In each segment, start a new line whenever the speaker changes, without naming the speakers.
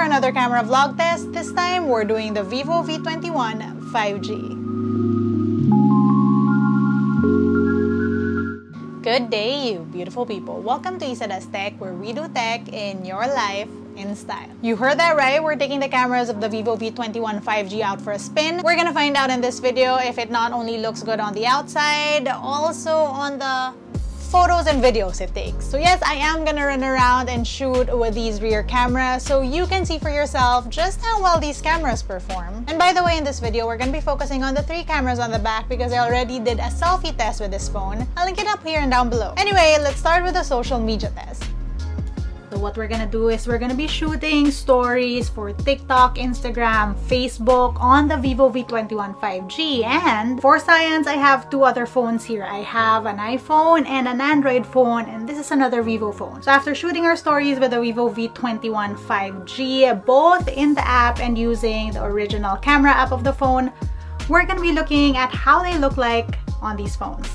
another camera vlog test. This time, we're doing the Vivo V21 5G. Good day, you beautiful people. Welcome to LAZADA's Tech, where we do tech in your life in style. You heard that right, we're taking the cameras of the Vivo V21 5G out for a spin. We're gonna find out in this video if it not only looks good on the outside, also on the photos and videos it takes. So yes, I am gonna run around and shoot with these rear cameras so you can see for yourself just how well these cameras perform. And by the way, in this video, we're gonna be focusing on the 3 cameras on the back because I already did a selfie test with this phone. I'll link it up here and down below. Anyway, let's start with the social media test. So what we're gonna do is we're gonna be shooting stories for TikTok, Instagram, Facebook on the Vivo V21 5G. And for science, I have 2 other phones here. I have an iPhone and an Android phone, and this is another Vivo phone. So after shooting our stories with the Vivo V21 5G, both in the app and using the original camera app of the phone, we're gonna be looking at how they look like on these phones.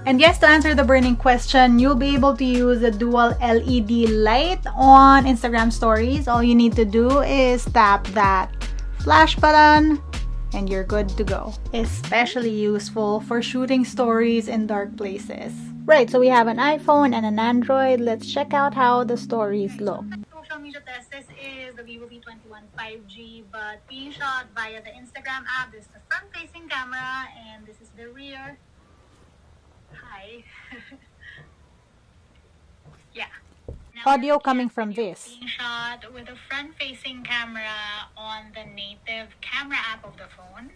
And yes, to answer the burning question, you'll be able to use the dual LED light on Instagram stories. All you need to do is tap that flash button and you're good to go. Especially useful for shooting stories in dark places. Right, so we have an iPhone and an Android. Let's check out how the stories look. Social media test, this is the Vivo V21 5G, but being shot via the Instagram app. This is the front-facing camera and this is the rear. Hi. Yeah. Now audio coming from this. Being shot with a front-facing camera on the native camera app of the phone.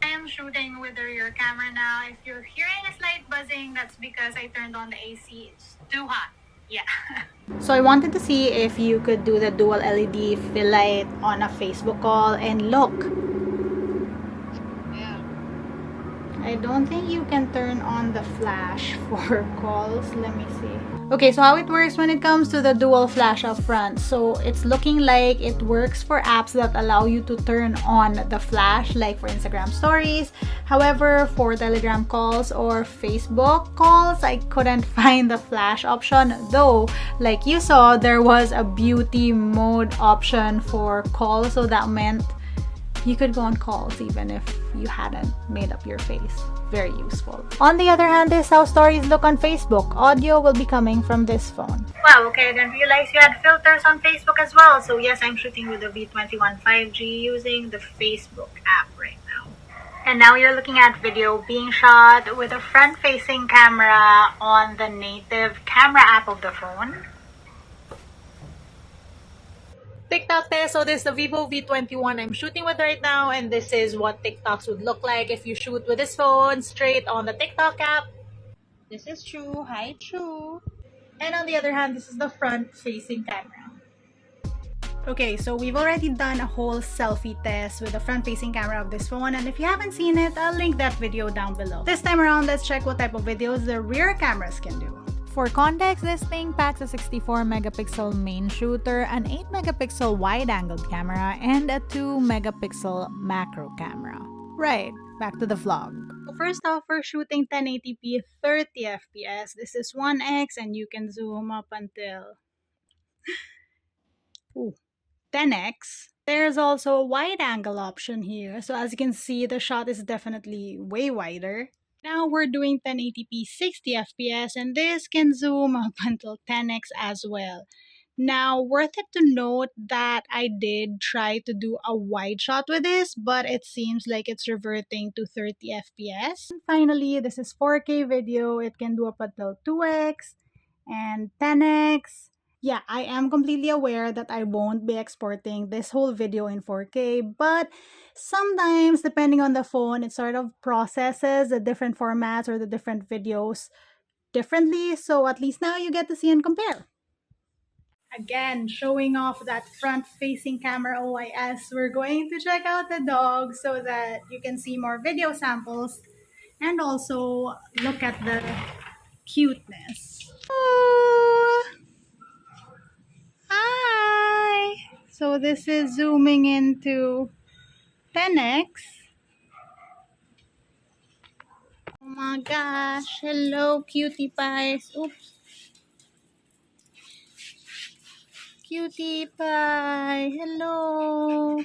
I am shooting with the rear camera now. If you're hearing a slight buzzing, that's because I turned on the AC. It's too hot. Yeah. So I wanted to see if you could do the dual LED fill light on a Facebook call, and look. I don't think you can turn on the flash for calls. Let me see. Okay, so how it works when it comes to the dual flash up front. So it's looking like it works for apps that allow you to turn on the flash, like for Instagram stories. However, for Telegram calls or Facebook calls, I couldn't find the flash option. Though, like you saw, there was a beauty mode option for calls. So that meant you could go on calls even if you hadn't made up your face. Very useful. On the other hand, this is how stories look on Facebook. Audio will be coming from this phone. Wow, okay, I didn't realize you had filters on Facebook as well. So yes, I'm shooting with the V21 5G using the Facebook app right now. And now you're looking at video being shot with a front-facing camera on the native camera app of the phone. TikTok test. So this is the Vivo V21 I'm shooting with right now, and this is what TikToks would look like if you shoot with this phone straight on the TikTok app. This is True. Hi, True. And on the other hand, this is the front-facing camera. Okay, so we've already done a whole selfie test with the front-facing camera of this phone, and if you haven't seen it, I'll link that video down below. This time around, let's check what type of videos the rear cameras can do. For context, this thing packs a 64 megapixel main shooter, an 8 megapixel wide-angled camera, and a 2 megapixel macro camera. Right, back to the vlog. So first off, we're shooting 1080p 30 fps. This is 1x and you can zoom up until 10x. There's also a wide-angle option here. So as you can see, the shot is definitely way wider. Now we're doing 1080p 60 fps, and this can zoom up until 10x as well. Now, worth it to note that I did try to do a wide shot with this, but it seems like it's reverting to 30 fps. And finally, this is 4K video. It can do up until 2x and 10x. Yeah, I am completely aware that I won't be exporting this whole video in 4K, but sometimes, depending on the phone, it sort of processes the different formats or the different videos differently, so at least now you get to see and compare. Again, showing off that front-facing camera OIS, we're going to check out the dog so that you can see more video samples and also look at the cuteness. Hi! So this is zooming into 10x. Oh my gosh. Hello, cutie pies. Oops. cutie pie. Hello.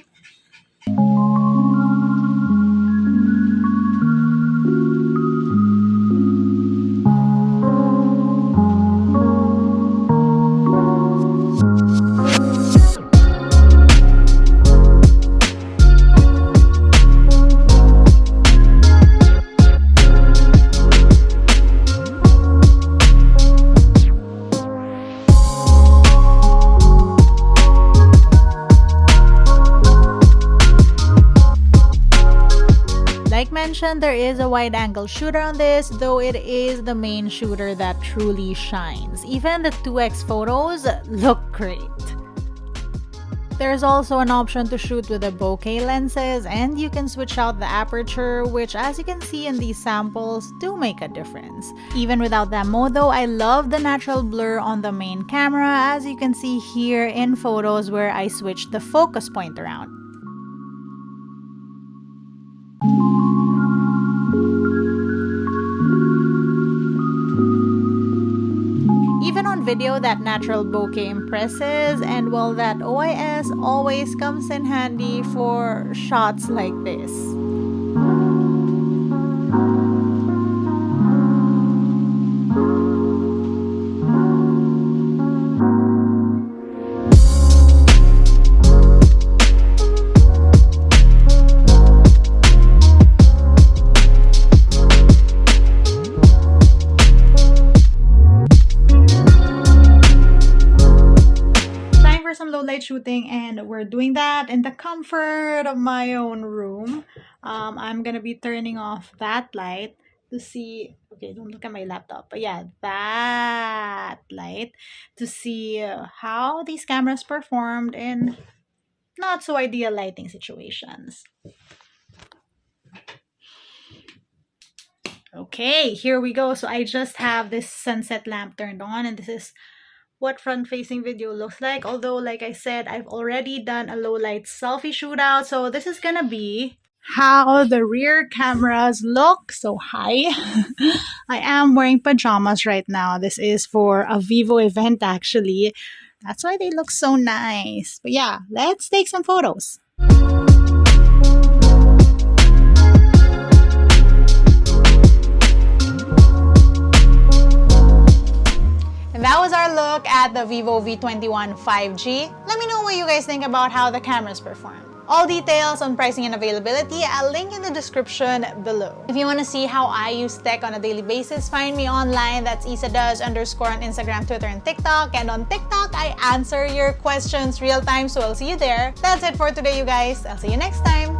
Like mentioned, there is a wide-angle shooter on this, though it is the main shooter that truly shines. Even the 2x photos look great. There's also an option to shoot with the bokeh lenses, and you can switch out the aperture, which as you can see in these samples do make a difference. Even without that mode though, I love the natural blur on the main camera, as you can see here in photos where I switched the focus point around. Even on video, that natural bokeh impresses, and well, that OIS always comes in handy for shots like this. Some low light shooting, and we're doing that in the comfort of my own room. I'm gonna be turning off that light to see, okay, don't look at my laptop, but yeah, that light to see how these cameras performed in not so ideal lighting situations. Okay, here we go. So I just have this sunset lamp turned on, and this is what front-facing video looks like. Although, like I said, I've already done a low-light selfie shootout, so this is gonna be how the rear cameras look. So hi. I am wearing pajamas right now. This is for a Vivo event actually. That's why they look so nice. But yeah, let's take some photos. That was our look at the Vivo V21 5G. Let me know what you guys think about how the cameras perform. All details on pricing and availability, I'll link in the description below. If you want to see how I use tech on a daily basis, find me online. That's isadoes_ on Instagram, Twitter, and TikTok. And on TikTok, I answer your questions real time, so I'll see you there. That's it for today, you guys. I'll see you next time.